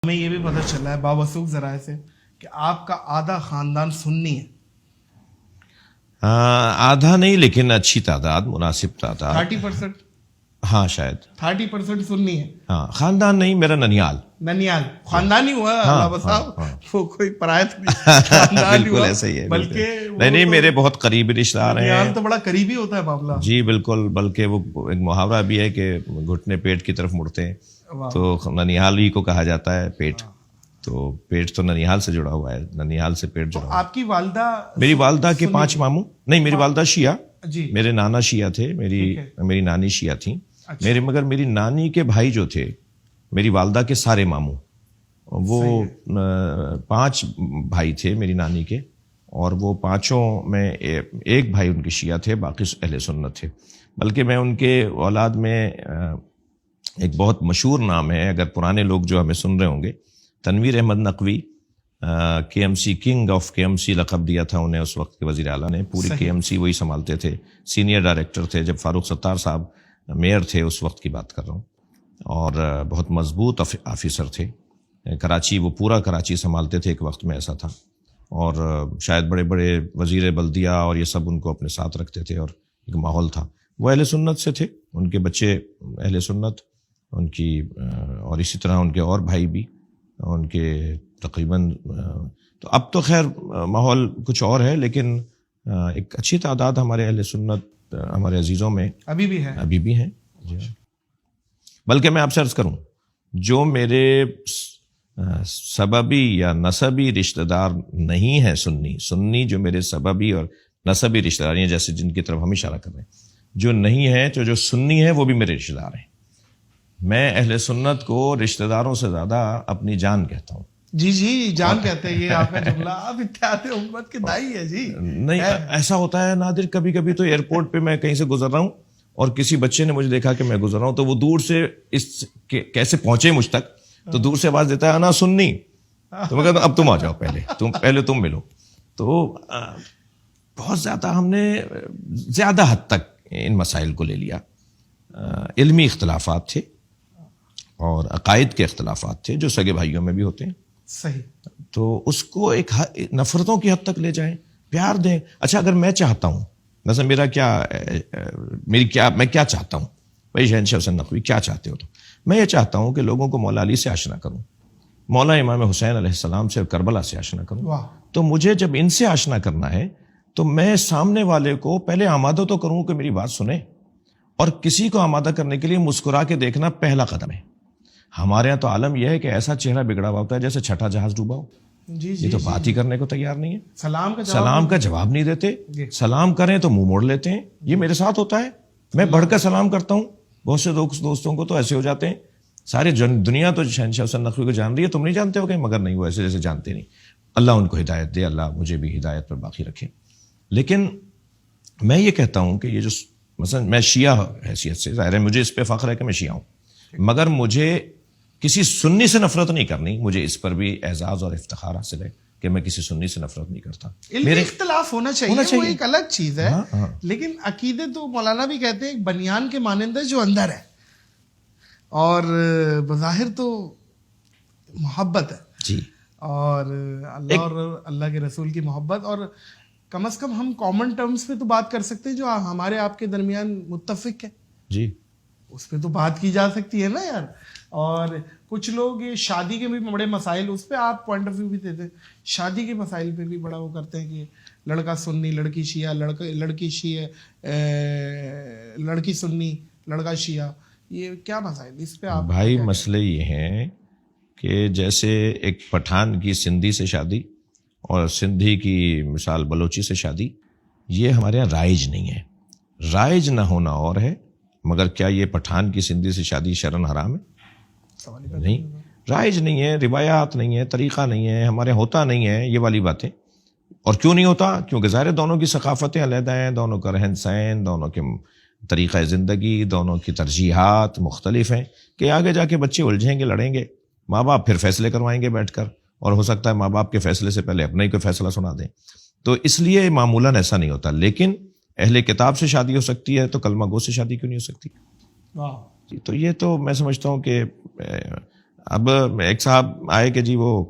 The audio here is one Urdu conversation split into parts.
ہمیں یہ بھی پتہ چلا ہے باوثوق ذرائع سے کہ آپ کا آدھا خاندان سنی ہے. آدھا نہیں لیکن اچھی تعداد، مناسب تعداد. 30%. ہاں شاید 30% سنی ہے. ہاں خاندان نہیں، میرا ننیال. ننیال خاندان ہی ہوا بابا صاحب، وہ کوئی پرایت نہیں. بالکل ایسا ہی ہے. بلکہ نہیں میرے بہت قریبی رشتہ دار ہیں. ننیال تو بڑا قریبی ہوتا ہے معاملہ. جی بالکل، بلکہ وہ ایک محاورہ بھی ہے کہ گھٹنے پیٹ کی طرف مڑتے ہیں، تو ننیال ہی کو کہا جاتا ہے پیٹ. تو پیٹ تو ننیال سے جڑا ہوا ہے، ننیال سے پیٹ جڑا ہوا ہے. آپ کی والدہ؟ میری والدہ کے 5 ماموں. نہیں میری والدہ شیعہ. جی. میرے نانا شیعہ تھے، میری نانی شیعہ تھیں. مگر میری نانی کے بھائی جو تھے میری والدہ کے سارے ماموں، وہ 5 بھائی تھے میری نانی کے، اور وہ 5 میں ایک بھائی ان کے شیعہ تھے، باقی اہل سنت تھے. بلکہ میں ان کے اولاد میں ایک بہت مشہور نام ہے، اگر پرانے لوگ جو ہمیں سن رہے ہوں گے، Tanveer Ahmed Naqvi, KMC king of KMC لقب دیا تھا انہیں اس وقت کے وزیر اعلیٰ نے. پوری KMC وہی سنبھالتے تھے، سینئر ڈائریکٹر تھے جب فاروق ستار صاحب میئر تھے، اس وقت کی بات کر رہا ہوں. اور بہت مضبوط آفیسر تھے. کراچی، وہ پورا کراچی سنبھالتے تھے ایک وقت میں، ایسا تھا. اور شاید بڑے بڑے وزیر بلدیہ اور یہ سب ان کو اپنے ساتھ رکھتے تھے، اور ایک ماحول تھا. وہ اہل سنت سے تھے، ان کے بچے اہل سنت، ان کی اور اسی طرح ان کے اور بھائی بھی ان کے تقریباً. تو اب تو خیر ماحول کچھ اور ہے، لیکن ایک اچھی تعداد ہمارے اہل سنت ہمارے عزیزوں میں ابھی بھی ہیں. جی. بلکہ میں آپ سے عرض کروں، جو میرے سببی یا نسبی رشتہ دار نہیں ہیں سنی جو میرے سببی اور نسبی رشتہ دار ہیں، جیسے جن کی طرف ہم اشارہ کر رہے ہیں، جو نہیں ہیں، تو جو سنی ہیں وہ بھی میرے رشتہ دار ہیں. میں اہل سنت کو رشتہ داروں سے زیادہ اپنی جان کہتا ہوں. جی جان کہتے ہیں، یہ آپ کا جملہ. آپ اتحاد امت کے دائی ہے. جی نہیں ایسا ہوتا ہے نادر، کبھی کبھی تو ایئرپورٹ پہ میں کہیں سے گزر رہا ہوں اور کسی بچے نے مجھے دیکھا کہ میں گزر رہا ہوں، تو وہ دور سے کیسے پہنچے مجھ تک، تو دور سے آواز دیتا ہے انا سنی. تو میں کہتا ہوں اب تم آ جاؤ، پہلے تم ملو. تو بہت زیادہ ہم نے زیادہ حد تک ان مسائل کو لے لیا. علمی اختلافات تھے اور عقائد کے اختلافات تھے جو سگے بھائیوں میں بھی ہوتے ہیں. صحیح. تو اس کو ایک نفرتوں کی حد تک لے جائیں، پیار دیں. اچھا اگر میں چاہتا ہوں، مثلا میں کیا چاہتا ہوں، بھائی شہنشاہ حسین نقوی کیا چاہتے ہو؟ تو میں یہ چاہتا ہوں کہ لوگوں کو مولا علی سے آشنا کروں، مولا امام حسین علیہ السلام سے اور کربلا سے آشنا کروں. تو مجھے جب ان سے آشنا کرنا ہے تو میں سامنے والے کو پہلے آمادہ تو کروں کہ میری بات سنیں، اور کسی کو آمادہ کرنے کے لیے مسکرا کے دیکھنا پہلا قدم ہے. ہمارے یہاں تو عالم یہ ہے کہ ایسا چہرہ بگڑا ہوا ہوتا ہے جیسے چھٹا جہاز ڈوبا ہو. یہ تو بات ہی کرنے کو تیار نہیں ہے، سلام کا جواب نہیں دیتے، سلام کریں تو منہ موڑ لیتے ہیں. یہ میرے ساتھ ہوتا ہے، میں بڑھ کر سلام کرتا ہوں، بہت سے دوستوں کو تو ایسے ہو جاتے ہیں. سارے دنیا تو شہنشاہ حسین نقوی کو جان رہی ہے، تم نہیں جانتے ہو کہ، مگر نہیں، وہ ایسے جیسے جانتے نہیں. اللہ ان کو ہدایت دے، اللہ مجھے بھی ہدایت پر باقی رکھے. لیکن میں یہ کہتا ہوں کہ یہ جو مثلا میں شیعہ حیثیت سے، ظاہر ہے مجھے اس پہ فخر ہے کہ میں شیعہ ہوں، مگر مجھے کسی سنی سے نفرت نہیں کرنی. مجھے اس پر بھی اعزاز اور افتخار حاصل ہے کہ میں کسی سنی سے نفرت نہیں کرتا. میرے اختلاف ہونا چاہیے، وہ ایک الگ چیز ہے. لیکن عقیدے تو مولانا بھی کہتے ہیں ایک بنیان کے مانند ہے جو اندر ہے، اور بظاہر تو محبت ہے. جی. اور اللہ اور اللہ کے رسول کی محبت، اور کم از کم ہم کامن ٹرمز پہ تو بات کر سکتے ہیں جو ہمارے آپ کے درمیان متفق ہے. جی اس پہ تو بات کی جا سکتی ہے نا یار. اور کچھ لوگ یہ شادی کے بھی بڑے مسائل، اس پہ آپ پوائنٹ آف ویو بھی دیتے ہیں. شادی کے مسائل پہ بھی بڑا وہ کرتے ہیں کہ لڑکا سنی، لڑکی شیعہ، لڑکی شیعہ، لڑکی سنی، لڑکا شیعہ. یہ کیا مسائل اس پہ آپ؟ بھائی مسئلے یہ ہیں کہ جیسے ایک پٹھان کی سندھی سے شادی اور سندھی کی مثال بلوچی سے شادی، یہ ہمارے یہاں رائج نہیں ہے. رائج نہ ہونا اور ہے، مگر کیا یہ پٹھان کی سندھی سے شادی شرعاً حرام ہے؟ نہیں، رائج نہیں ہے، روایات نہیں ہے، طریقہ نہیں ہے، ہمارے ہوتا نہیں ہے یہ والی باتیں. اور کیوں نہیں ہوتا؟ کیونکہ ظاہر دونوں کی ثقافتیں علیحدہ ہیں، دونوں کا رہن سہن، دونوں کے طریقہ زندگی، دونوں کی ترجیحات مختلف ہیں، کہ آگے جا کے بچے الجھیں گے، لڑیں گے، ماں باپ پھر فیصلے کروائیں گے بیٹھ کر، اور ہو سکتا ہے ماں باپ کے فیصلے سے پہلے اپنا ہی کوئی فیصلہ سنا دیں. تو اس لیے معمولاً ایسا نہیں ہوتا. لیکن اہل کتاب سے شادی ہو سکتی ہے، تو کلمہ گو سے شادی کیوں نہیں ہو سکتی؟ تو یہ تو میں سمجھتا ہوں کہ اب ایک صاحب آئے کہ جی وہ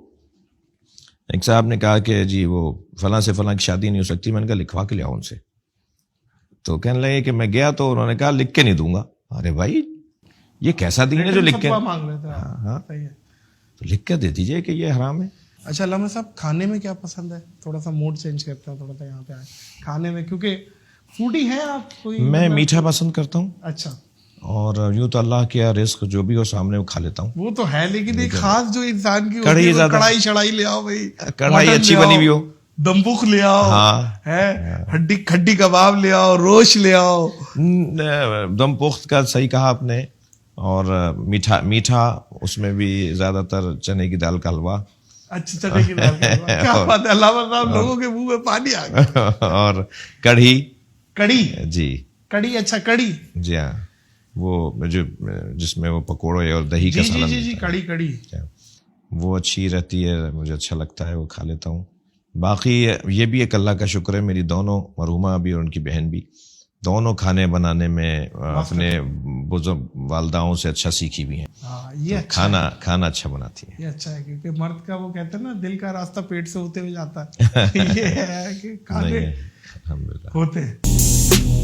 ایک صاحب نے کہا کہ جی وہ فلاں سے فلاں کی شادی نہیں ہو سکتی. میں نے کہا لکھوا کے لے آؤ ان سے. تو کہنے لگے کہ میں گیا تو انہوں نے کہا لکھ کے نہیں دوں گا. ارے بھائی یہ کیسا دین ہے جو لکھ کے مانگ لیتے ہیں. ہاں تو لکھ کے دے دیجئے کہ یہ حرام ہے. اچھا علامہ صاحب کھانے میں کیا پسند ہے؟ تھوڑا سا موڈ چینج کرتے ہیں, تھوڑا سا یہاں پہ آئے کھانے میں, کیونکہ فوڈی ہیں آپ کوئی؟ میں میٹھا پسند کرتا ہوں. اچھا. اور یوں تو اللہ کے رزق جو بھی ہو سامنے وہ کھا لیتا ہوں. وہ تو ہے, لیکن ایک خاص جو انسان کی کڑھائی شڑائی لے آؤ بھائی, کڑھائی اچھی بنی ہوئی ہو, دمبخ لے آؤ, ہے کھڈی کباب لے آؤ, روش لے آؤ. دم پخت کا صحیح کہا آپ نے. اور میٹھا اس میں بھی زیادہ تر چنے کی دال کا حلوہ. اچھا چنے کی دال کا حلوہ, کیا بات ہے علامہ صاحب, لوگوں کے منہ میں پانی آ گیا. اور کڑھی جی کڑھی. اچھا کڑھی, جی ہاں, وہ جو جس میں وہ پکوڑے اور دہی کا سالن. جی کڑھی وہ اچھی رہتی ہے, مجھے اچھا لگتا ہے, وہ کھا لیتا ہوں. باقی یہ بھی ایک اللہ کا شکر ہے, میری دونوں مرحومہ بھی اور ان کی بہن بھی دونوں کھانے بنانے میں اپنے بزرگ والداؤں سے اچھا سیکھی بھی ہیں. یہ کھانا اچھا بناتی ہیں. یہ اچھا ہے, کیونکہ مرد کا وہ کہتے ہیں نا دل کا راستہ پیٹ سے ہوتے ہوئے جاتا ہے. یہ ہے کہ کھانے ہوتے ہیں.